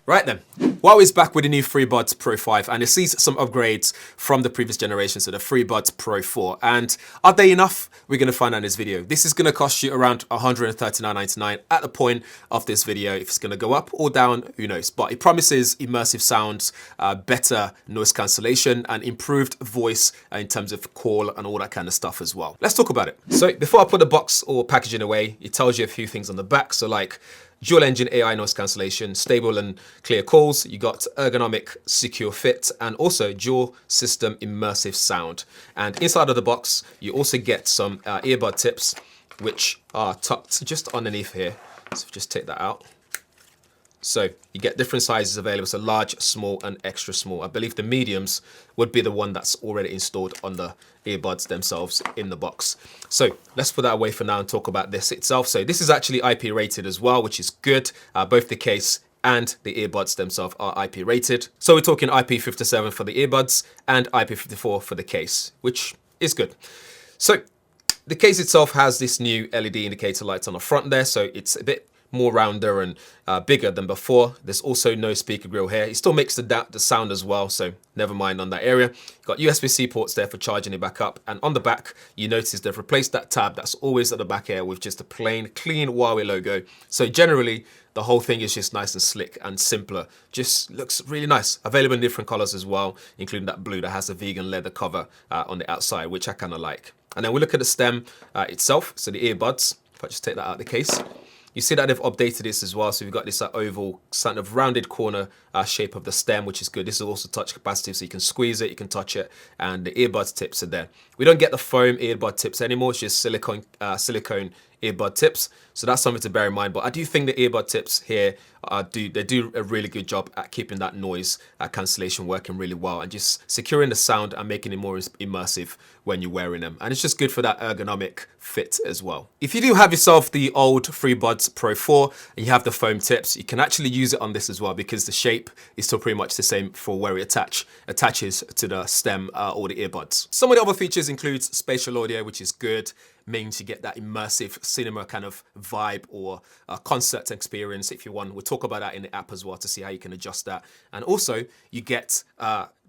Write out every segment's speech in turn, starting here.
Right then, Huawei's back with the new Freebuds Pro 5 and it sees some upgrades from the previous generation, so the Freebuds Pro 4. And are they enough? We're going to find out in this video. This is going to cost you around $139.99 at the point of this video. If it's going to go up or down, who knows? But it promises immersive sounds, better noise cancellation and improved voice in terms of call and all that kind of stuff as well. Let's talk about it. So before I put the box or packaging away, it tells you a few things on the back. So like dual engine AI noise cancellation, stable and clear calls. You got ergonomic secure fit and also dual system immersive sound. And inside of the box, you also get some earbud tips, which are tucked just underneath here. So just take that out. So you get different sizes available, so large, small, and extra small. I believe the mediums would be the one that's already installed on the earbuds themselves in the box. So let's put that away for now and talk about this itself. So this is actually IP rated as well, which is good. Both the case and the earbuds themselves are IP rated. So we're talking IP57 for the earbuds and IP54 for the case, which is good. So the case itself has this new LED indicator lights on the front there, so it's a bit more rounder and bigger than before. There's also no speaker grill here. It still makes the sound as well, so never mind on that area. You've got USB-C ports there for charging it back up, and on the back you notice they've replaced that tab that's always at the back here with just a plain clean Huawei logo. So generally the whole thing is just nice and slick and simpler. Just looks really nice. Available in different colors as well, including that blue that has a vegan leather cover on the outside, which I kind of like. And then we look at the stem itself, so the earbuds. If I just take that out of the case, you see that they've updated this as well. So we've got this oval kind of rounded corner shape of the stem, which is good. This is also touch capacitive, so you can squeeze it, you can touch it, and the earbud tips are there. We don't get the foam earbud tips anymore. It's just silicone earbud tips. So that's something to bear in mind. But I do think the earbud tips here they do a really good job at keeping that noise cancellation working really well and just securing the sound and making it more immersive when you're wearing them. And it's just good for that ergonomic fit as well. If you do have yourself the old Freebuds Pro 4 and you have the foam tips, you can actually use it on this as well because the shape is still pretty much the same for where it attaches to the stem or the earbuds. Some of the other features includes spatial audio, which is good. Means you get that immersive cinema kind of vibe or concert experience if you want. We'll talk about that in the app as well to see how you can adjust that. And also you get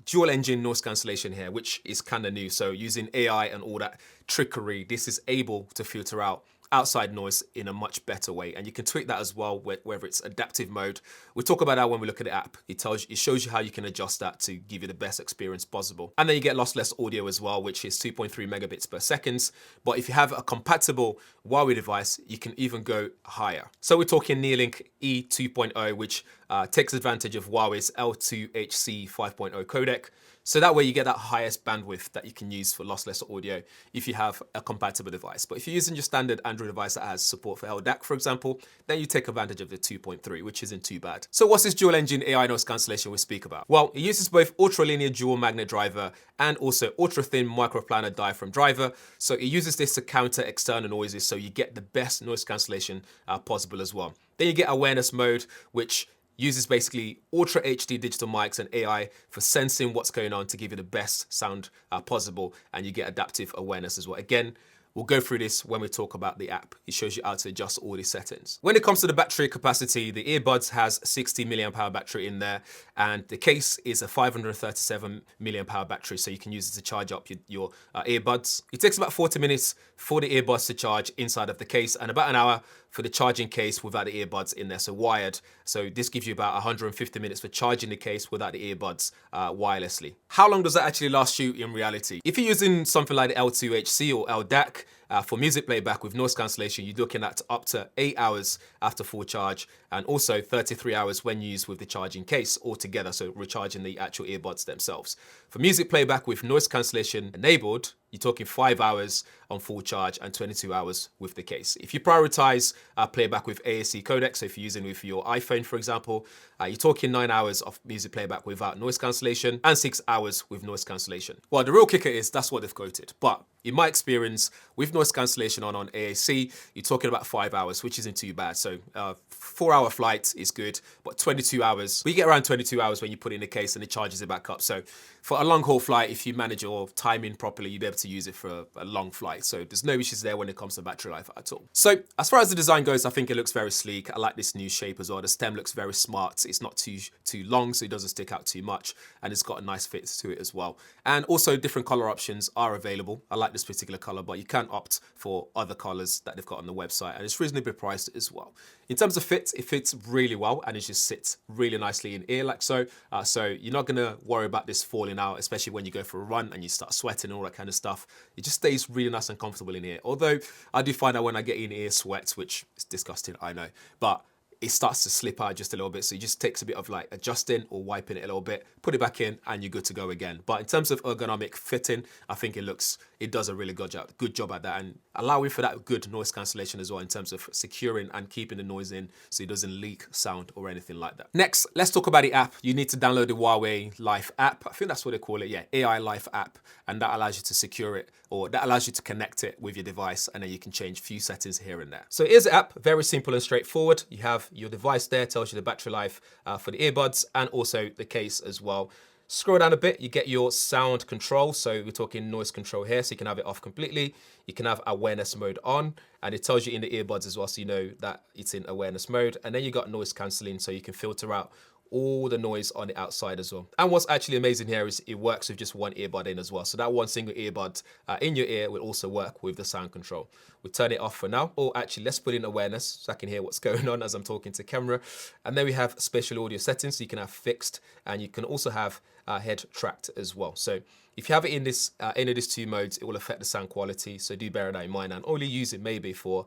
dual engine noise cancellation here, which is kind of new. So using AI and all that trickery, this is able to filter out outside noise in a much better way, and you can tweak that as well, whether it's adaptive mode. We'll talk about that when we look at the app. It shows you how you can adjust that to give you the best experience possible. And then you get lossless audio as well, which is 2.3 megabits per second. But if you have a compatible Huawei device, you can even go higher. So we're talking Neuralink E 2.0, which takes advantage of Huawei's L2HC 5.0 codec. So that way you get that highest bandwidth that you can use for lossless audio if you have a compatible device. But if you're using your standard Android device that has support for LDAC, for example, then you take advantage of the 2.3, which isn't too bad. So what's this dual engine AI noise cancellation we speak about? Well, it uses both ultra-linear dual magnet driver and also ultra-thin microplanar diaphragm driver. So it uses this to counter external noises, so you get the best noise cancellation possible as well. Then you get awareness mode, which uses basically Ultra HD digital mics and AI for sensing what's going on to give you the best sound possible, and you get adaptive awareness as well. Again, we'll go through this when we talk about the app. It shows you how to adjust all these settings. When it comes to the battery capacity, the earbuds has 60 milliamp hour battery in there, and the case is a 537 milliamp hour battery, so you can use it to charge up your earbuds. It takes about 40 minutes for the earbuds to charge inside of the case, and about an hour for the charging case without the earbuds in there, so wired. So this gives you about 150 minutes for charging the case without the earbuds wirelessly. How long does that actually last you in reality? If you're using something like the L2HC or LDAC, for music playback with noise cancellation, you're looking at up to 8 hours after full charge, and also 33 hours when used with the charging case altogether, so recharging the actual earbuds themselves. For music playback with noise cancellation enabled, you're talking 5 hours on full charge and 22 hours with the case. If you prioritize playback with AAC codec, so if you're using with your iPhone, for example, you're talking 9 hours of music playback without noise cancellation and 6 hours with noise cancellation. Well, the real kicker is that's what they've quoted, but in my experience, with noise cancellation on AAC, you're talking about 5 hours, which isn't too bad. So 4-hour flight is good, but 22 hours, we get around 22 hours when you put it in the case and it charges it back up. So for a long haul flight, if you manage your timing properly, you'll be able to use it for a long flight. So there's no issues there when it comes to battery life at all. So as far as the design goes, I think it looks very sleek. I like this new shape as well. The stem looks very smart. It's not too long, so it doesn't stick out too much. And it's got a nice fit to it as well. And also different color options are available. I like this particular color, but you can opt for other colors that they've got on the website. And it's reasonably priced as well. In terms of fit, it fits really well and it just sits really nicely in ear like so. So you're not gonna worry about this falling out, especially when you go for a run and you start sweating and all that kind of stuff. It just stays really nice and comfortable in ear. Although I do find that when I get in ear sweat, which is disgusting, I know, but it starts to slip out just a little bit. So it just takes a bit of like adjusting or wiping it a little bit, put it back in and you're good to go again. But in terms of ergonomic fitting, I think it does a really good job at that and allowing for that good noise cancellation as well in terms of securing and keeping the noise in so it doesn't leak sound or anything like that. Next, let's talk about the app. You need to download the Huawei Life app. I think that's what they call it. Yeah, AI Life app. And that allows you to secure it, or that allows you to connect it with your device, and then you can change a few settings here and there. So here's the app, very simple and straightforward. You have your device there, tells you the battery life for the earbuds and also the case as well. Scroll down a bit, you get your sound control. So we're talking noise control here, so you can have it off completely. You can have awareness mode on, and it tells you in the earbuds as well, so you know that it's in awareness mode. And then you got noise cancelling, so you can filter out all the noise on the outside as well. And what's actually amazing here is it works with just one earbud in as well. So that one single earbud in your ear will also work with the sound control. We'll turn it off for now. Or actually, let's put in awareness so I can hear what's going on as I'm talking to camera. And then we have spatial audio settings. So you can have fixed and you can also have head tracked as well. So if you have it in this any of these two modes, it will affect the sound quality. So do bear that in mind and only use it maybe for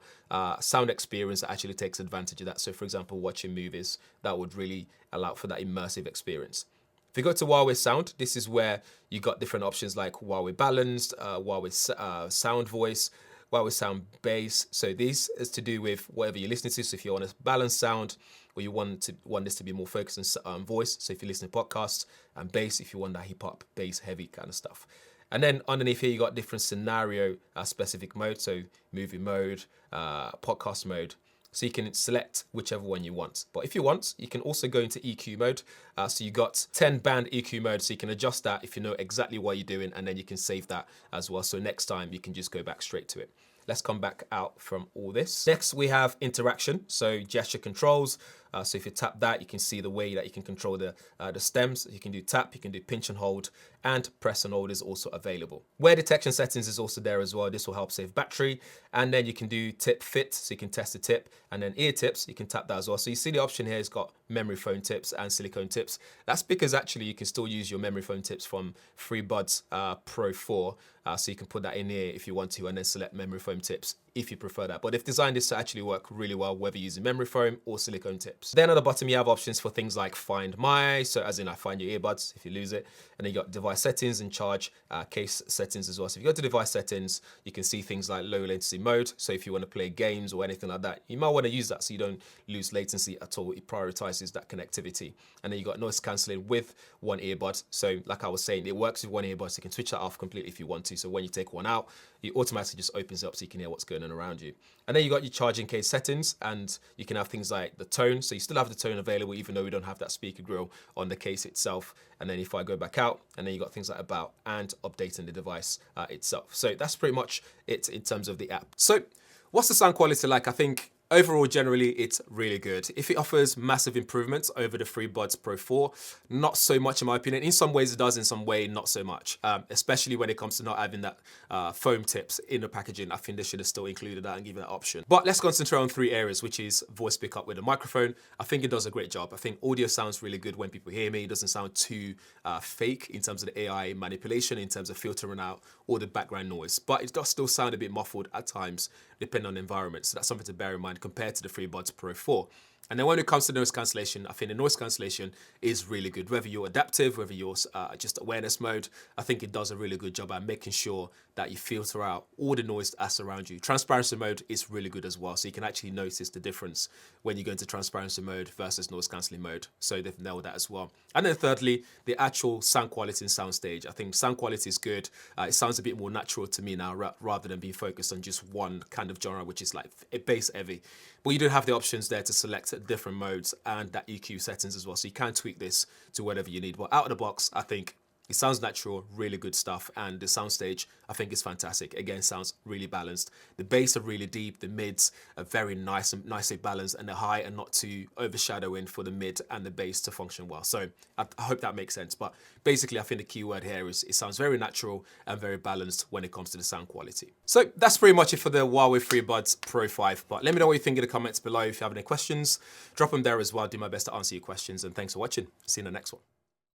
sound experience that actually takes advantage of that. So for example, watching movies, that would really allow for that immersive experience. If you go to Huawei Sound, this is where you got different options like Huawei Balanced, Huawei Sound Voice, Huawei Sound Bass. So this is to do with whatever you're listening to. So if you want a balanced sound, or you want this to be more focused on voice. So if you listen to podcasts, and bass, if you want that hip hop, bass heavy kind of stuff. And then underneath here, you got different scenario specific modes. So movie mode, podcast mode. So you can select whichever one you want. But if you want, you can also go into EQ mode. So you got 10 band EQ mode, so you can adjust that if you know exactly what you're doing, and then you can save that as well. So next time you can just go back straight to it. Let's come back out from all this. Next, we have interaction. So gesture controls. So if you tap that, you can see the way that you can control the stems. You can do tap, you can do pinch and hold, and press and hold is also available. Wear detection settings is also there as well. This will help save battery. And then you can do tip fit, so you can test the tip. And then ear tips, you can tap that as well. So you see the option here, it's got memory foam tips and silicone tips. That's because actually you can still use your memory foam tips from Freebuds Pro 4. So you can put that in here if you want to, and then select memory foam tips if you prefer that. But they've designed this to actually work really well, whether using memory foam or silicone tips. Then at the bottom, you have options for things like Find My, so as in I find your earbuds if you lose it. And then you got device settings and charge case settings as well. So if you go to device settings, you can see things like low latency mode. So if you want to play games or anything like that, you might want to use that so you don't lose latency at all. It prioritizes that connectivity. And then you got noise cancelling with one earbud. So like I was saying, it works with one earbud, so you can switch that off completely if you want to. So when you take one out, it automatically just opens it up so you can hear what's going on around you. And then you got your charging case settings, and you can have things like the tone. So you still have the tone available, even though we don't have that speaker grill on the case itself. And then if I go back out, and then you got things like about and updating the device itself. So that's pretty much it in terms of the app. So what's the sound quality like? I think overall, generally, it's really good. If it offers massive improvements over the Freebuds Pro 4, not so much in my opinion. In some ways it does, in some way not so much, especially when it comes to not having that foam tips in the packaging. I think they should have still included that and given that option. But let's concentrate on three areas, which is voice pickup with a microphone. I think it does a great job. I think audio sounds really good when people hear me. It doesn't sound too fake in terms of the AI manipulation, in terms of filtering out all the background noise. But it does still sound a bit muffled at times, depending on the environment. So that's something to bear in mind compared to the Freebuds Pro 4. And then when it comes to noise cancellation, I think the noise cancellation is really good. Whether you're adaptive, whether you're just awareness mode, I think it does a really good job at making sure that you filter out all the noise that's around you. Transparency mode is really good as well. So you can actually notice the difference when you go into transparency mode versus noise cancelling mode. So they've nailed that as well. And then thirdly, the actual sound quality and soundstage. I think sound quality is good. It sounds a bit more natural to me now rather than being focused on just one kind of genre, which is like bass heavy. But you do have the options there to select different modes and that EQ settings as well. So you can tweak this to whatever you need. But out of the box, I think it sounds natural, really good stuff. And the soundstage, I think, is fantastic. Again, sounds really balanced. The bass are really deep. The mids are very nice and nicely balanced. And the high are not too overshadowing for the mid and the bass to function well. So I hope that makes sense. But basically, I think the key word here is it sounds very natural and very balanced when it comes to the sound quality. So that's pretty much it for the Huawei Freebuds Pro 5. But let me know what you think in the comments below. If you have any questions, drop them there as well. I'll do my best to answer your questions. And thanks for watching. See you in the next one.